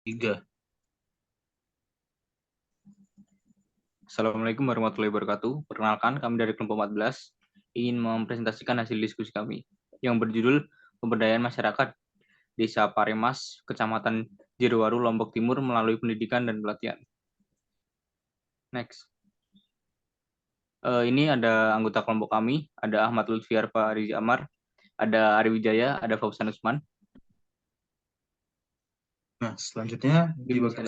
3. Assalamualaikum warahmatullahi wabarakatuh. Perkenalkan, kami dari kelompok 14 ingin mempresentasikan hasil diskusi kami yang berjudul Pemberdayaan Masyarakat Desa Paremas, Kecamatan Jerowaru, Lombok Timur melalui pendidikan dan pelatihan. Next. Ini ada anggota kelompok kami, ada Ahmad Lutfi Arfa Riza Amar, ada Ari Wijaya, ada Fausan Usman. Nah, selanjutnya di bagian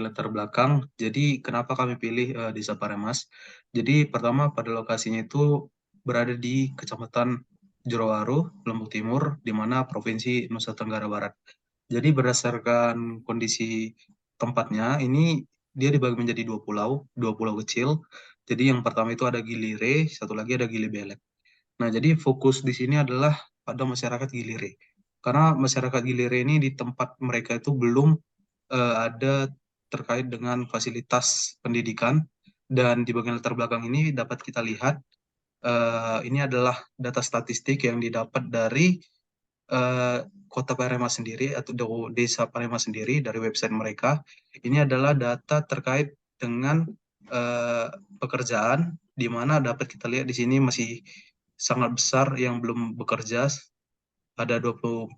latar belakang. Jadi kenapa kami pilih Desa Paremas? Jadi pertama pada lokasinya itu berada di Kecamatan Jerowaru, Lombok Timur, di mana Provinsi Nusa Tenggara Barat. Jadi berdasarkan kondisi tempatnya, ini dia dibagi menjadi dua pulau kecil. Jadi yang pertama itu ada Gilire, satu lagi ada Gili Belek. Nah, jadi fokus di sini adalah pada masyarakat Gilire. Karena masyarakat Gilire ini di tempat mereka itu belum ada terkait dengan fasilitas pendidikan, dan di bagian latar belakang ini dapat kita lihat ini adalah data statistik yang didapat dari Kota Paremas sendiri atau Desa Paremas sendiri dari website mereka. Ini adalah data terkait dengan pekerjaan, di mana dapat kita lihat di sini masih sangat besar yang belum bekerja, ada 24%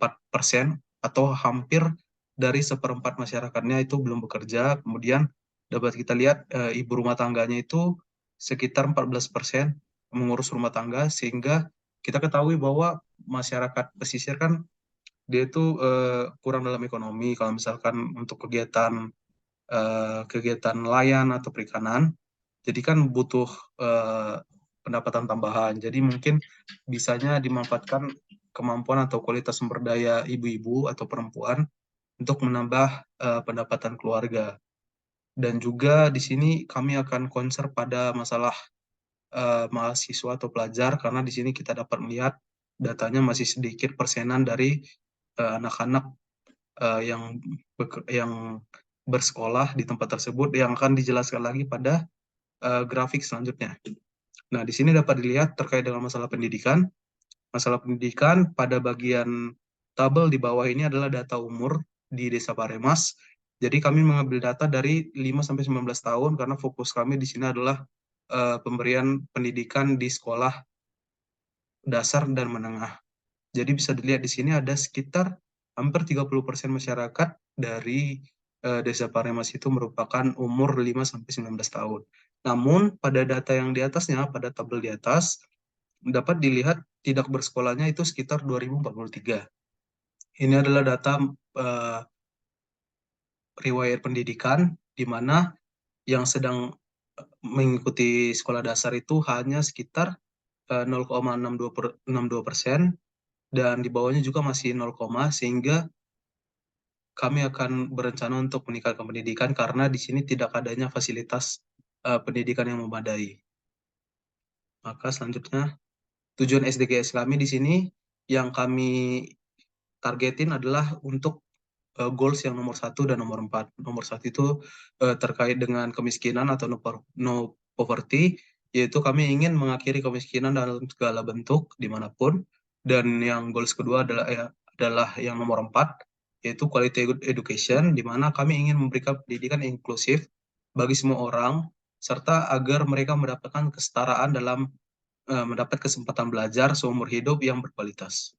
atau hampir dari seperempat masyarakatnya itu belum bekerja. Kemudian dapat kita lihat ibu rumah tangganya itu sekitar 14% mengurus rumah tangga, sehingga kita ketahui bahwa masyarakat pesisir kan dia itu kurang dalam ekonomi kalau misalkan untuk kegiatan nelayan atau perikanan. Jadi kan butuh pendapatan tambahan. Jadi mungkin bisanya dimanfaatkan kemampuan atau kualitas sumber daya ibu-ibu atau perempuan untuk menambah pendapatan keluarga. Dan juga di sini kami akan concern pada masalah mahasiswa atau pelajar, karena di sini kita dapat melihat datanya masih sedikit persenan dari anak-anak yang bersekolah di tempat tersebut, yang akan dijelaskan lagi pada grafik selanjutnya. Nah, di sini dapat dilihat terkait dengan masalah pendidikan. Masalah pendidikan pada bagian tabel di bawah ini adalah data umur di Desa Paremas. Jadi kami mengambil data dari 5-19 tahun karena fokus kami di sini adalah pemberian pendidikan di sekolah dasar dan menengah. Jadi bisa dilihat di sini ada sekitar hampir 30% masyarakat dari Desa Paremas itu merupakan umur 5-19 tahun. Namun pada data yang di atasnya, pada tabel di atas, dapat dilihat tidak bersekolahnya itu sekitar 2043. Ini adalah data riwayat pendidikan, di mana yang sedang mengikuti sekolah dasar itu hanya sekitar 0,62%, dan di bawahnya juga masih 0, sehingga kami akan berencana untuk meningkatkan pendidikan karena di sini tidak adanya fasilitas pendidikan yang memadai. Maka selanjutnya, tujuan SDGs kami di sini yang kami targetin adalah untuk goals yang nomor 1 dan nomor 4. Nomor 1 itu terkait dengan kemiskinan atau no poverty, yaitu kami ingin mengakhiri kemiskinan dalam segala bentuk dimanapun. Dan yang goals kedua adalah yang nomor 4, yaitu quality education, di mana kami ingin memberikan pendidikan inklusif bagi semua orang, serta agar mereka mendapatkan kesetaraan dalam mendapat kesempatan belajar seumur hidup yang berkualitas.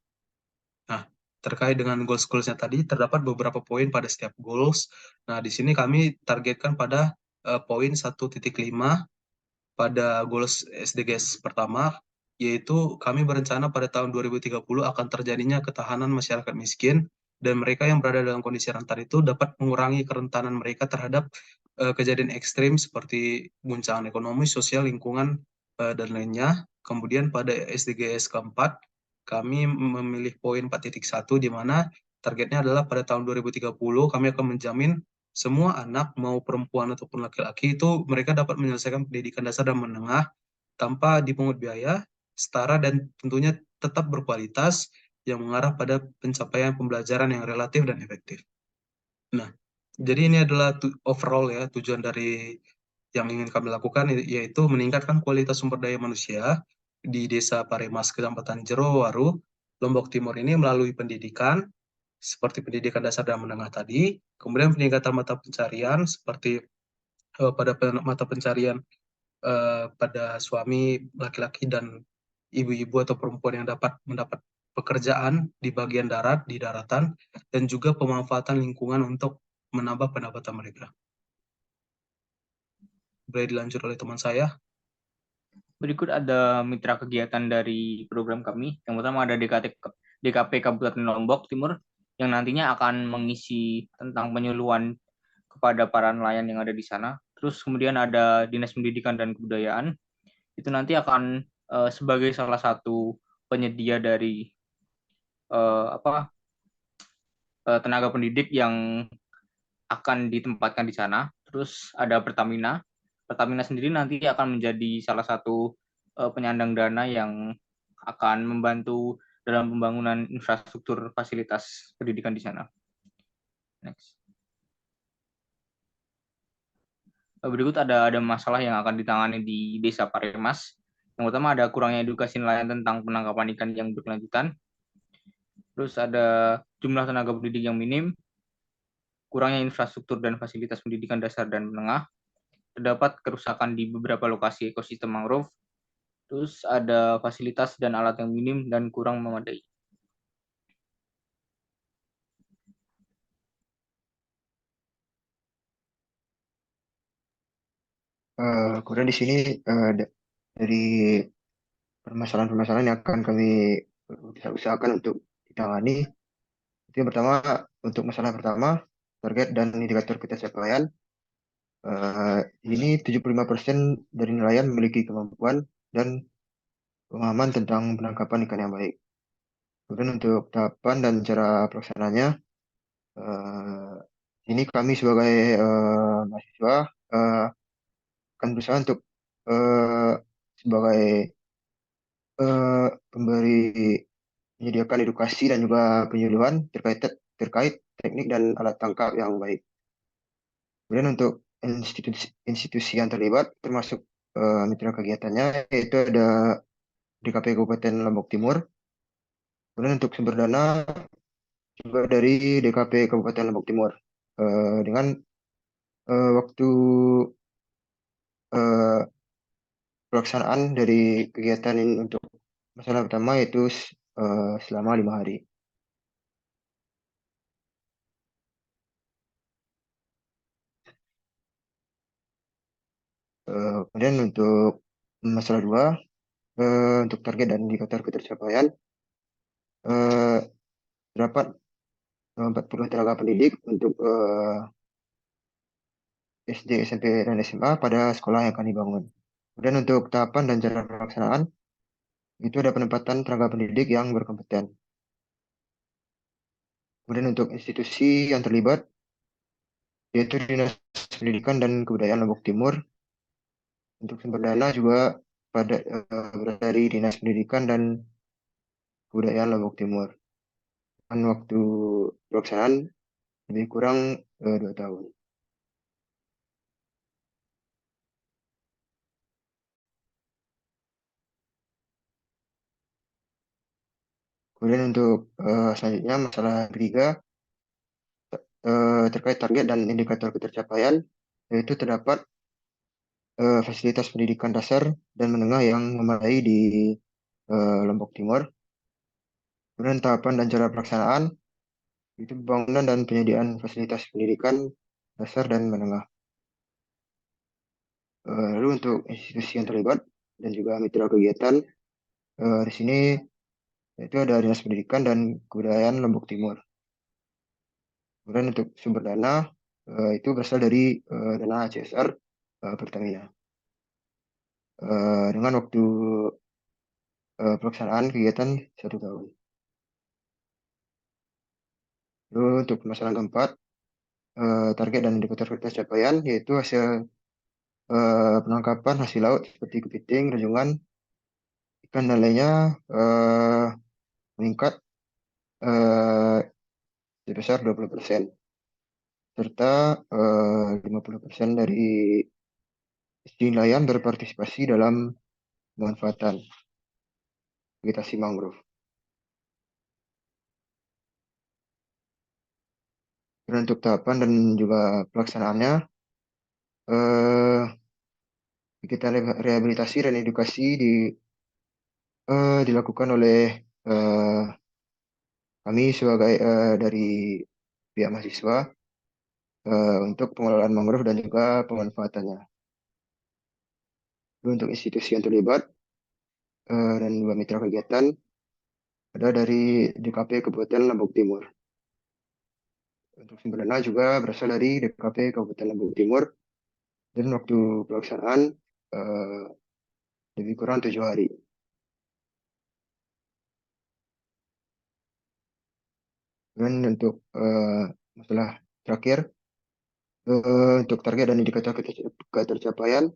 Nah, terkait dengan goals-goalsnya tadi, terdapat beberapa poin pada setiap goals. Nah, di sini kami targetkan pada poin 1.5 pada goals SDGs pertama, yaitu kami berencana pada tahun 2030 akan terjadinya ketahanan masyarakat miskin, dan mereka yang berada dalam kondisi rentan itu dapat mengurangi kerentanan mereka terhadap kejadian ekstrim seperti guncangan ekonomi, sosial, lingkungan, dan lainnya. Kemudian pada SDGs keempat, kami memilih poin 4.1, di mana targetnya adalah pada tahun 2030 kami akan menjamin semua anak, mau perempuan ataupun laki-laki, itu mereka dapat menyelesaikan pendidikan dasar dan menengah tanpa dipungut biaya, setara, dan tentunya tetap berkualitas yang mengarah pada pencapaian pembelajaran yang relatif dan efektif. Nah, jadi ini adalah overall ya tujuan dari yang ingin kami lakukan, yaitu meningkatkan kualitas sumber daya manusia di Desa Paremas, Kecamatan Jerowaru, Lombok Timur ini melalui pendidikan, seperti pendidikan dasar dan menengah tadi, kemudian peningkatan mata pencarian seperti mata pencarian pada suami laki-laki dan ibu-ibu atau perempuan yang dapat mendapat pekerjaan di bagian darat, di daratan, dan juga pemanfaatan lingkungan untuk menambah pendapatan mereka. Boleh dilanjut oleh teman saya. Berikut ada mitra kegiatan dari program kami. Yang pertama ada DKP Kabupaten Lombok Timur yang nantinya akan mengisi tentang penyuluhan kepada para nelayan yang ada di sana. Terus kemudian ada Dinas Pendidikan dan Kebudayaan. Itu nanti akan sebagai salah satu penyedia dari tenaga pendidik yang akan ditempatkan di sana. Terus ada Pertamina. Pertamina sendiri nanti akan menjadi salah satu penyandang dana yang akan membantu dalam pembangunan infrastruktur fasilitas pendidikan di sana. Next. Berikut ada masalah yang akan ditangani di Desa Paremas. Yang pertama ada kurangnya edukasi nelayan tentang penangkapan ikan yang berkelanjutan. Terus ada jumlah tenaga pendidik yang minim, kurangnya infrastruktur dan fasilitas pendidikan dasar dan menengah, terdapat kerusakan di beberapa lokasi ekosistem mangrove, terus ada fasilitas dan alat yang minim dan kurang memadai. Kemudian di sini dari permasalahan-permasalahan yang akan kami usahakan untuk ditangani. Itu yang pertama, untuk masalah pertama, target dan indikator pencapaian. Ini 75% dari nelayan memiliki kemampuan dan pemahaman tentang penangkapan ikan yang baik. Kemudian untuk tahapan dan cara pelaksananya, eh, ini kami sebagai mahasiswa eh, akan berusaha untuk eh, sebagai pemberi menyediakan edukasi dan juga penyuluhan terkait teknik dan alat tangkap yang baik. Kemudian untuk institusi yang terlibat termasuk mitra kegiatannya yaitu ada DKP Kabupaten Lombok Timur. Kemudian untuk sumber dana juga dari DKP Kabupaten Lombok Timur. Dengan waktu eh, pelaksanaan dari kegiatan ini untuk masalah pertama yaitu selama 5 hari. Kemudian untuk masalah dua, untuk target dan indikator ketercapaian, eh, terdapat 40 tenaga pendidik untuk SD, SMP, dan SMA pada sekolah yang akan dibangun. Kemudian untuk tahapan dan cara pelaksanaan, itu ada penempatan tenaga pendidik yang berkompeten. Kemudian untuk institusi yang terlibat, yaitu Dinas Pendidikan dan Kebudayaan Lombok Timur. Untuk sumber dana juga berasal dari Dinas Pendidikan dan Kebudayaan Lombok Timur. Dan waktu pelaksanaan lebih kurang 2 tahun. Kemudian untuk selanjutnya masalah ketiga terkait target dan indikator ketercapaian, yaitu terdapat fasilitas pendidikan dasar dan menengah yang memadai di Lombok Timur. Kemudian tahapan dan cara pelaksanaan itu pembangunan dan penyediaan fasilitas pendidikan dasar dan menengah. Lalu untuk institusi yang terlibat dan juga mitra kegiatan di sini itu ada Dinas Pendidikan dan Kebudayaan Lombok Timur. Kemudian untuk sumber dana itu berasal dari dana CSR Pertamina. Dengan waktu pelaksanaan kegiatan 1 tahun. Lalu untuk masalah keempat, target dan indikator pencapaian yaitu hasil penangkapan hasil laut seperti kepiting, rajungan, ikan dan lainnya meningkat eh, sebesar 20%, serta 50% dari isi nelayan berpartisipasi dalam pemanfaatan vegetasi mangrove. Dan untuk tahapan dan juga pelaksanaannya, eh, kegiatan rehabilitasi dan edukasi dilakukan oleh eh, kami sebagai dari pihak mahasiswa untuk pengelolaan mangrove dan juga pemanfaatannya. Lalu untuk institusi yang terlibat dan juga mitra kegiatan ada dari DKP Kabupaten Lombok Timur. Untuk sumber dana juga berasal dari DKP Kabupaten Lombok Timur dan waktu pelaksanaan eh, lebih kurang 7 hari. Dan untuk masalah terakhir, untuk target dan indikator ketercapaian,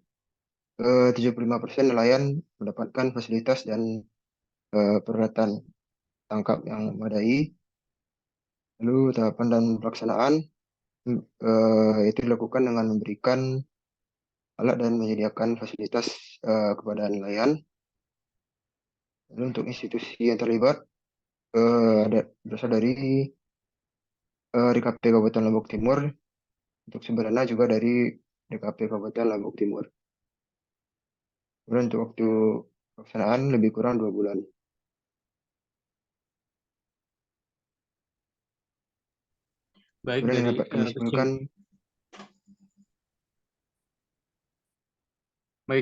75% nelayan mendapatkan fasilitas dan peralatan tangkap yang memadai. Lalu tahapan dan pelaksanaan itu dilakukan dengan memberikan alat dan menyediakan fasilitas kepada nelayan. Lalu untuk institusi yang terlibat ada berasal dari DKP Kabupaten Lombok Timur, untuk sumber dana juga dari DKP Kabupaten Lombok Timur. Kemudian untuk waktu pelaksanaan lebih kurang 2 bulan. Baik, Kemudian yang dari dapat kami simpulkan,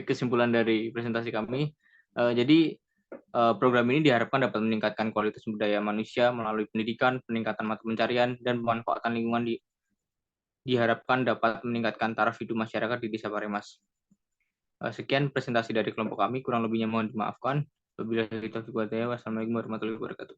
kesimpulan dari presentasi kami. Jadi program ini diharapkan dapat meningkatkan kualitas sumber daya manusia melalui pendidikan, peningkatan mata pencarian, dan pemanfaatan lingkungan diharapkan dapat meningkatkan taraf hidup masyarakat di Desa Paremas. Sekian presentasi dari kelompok kami, kurang lebihnya mohon dimaafkan. Wabillahi taufiq wal hidayah. Wassalamualaikum warahmatullahi wabarakatuh.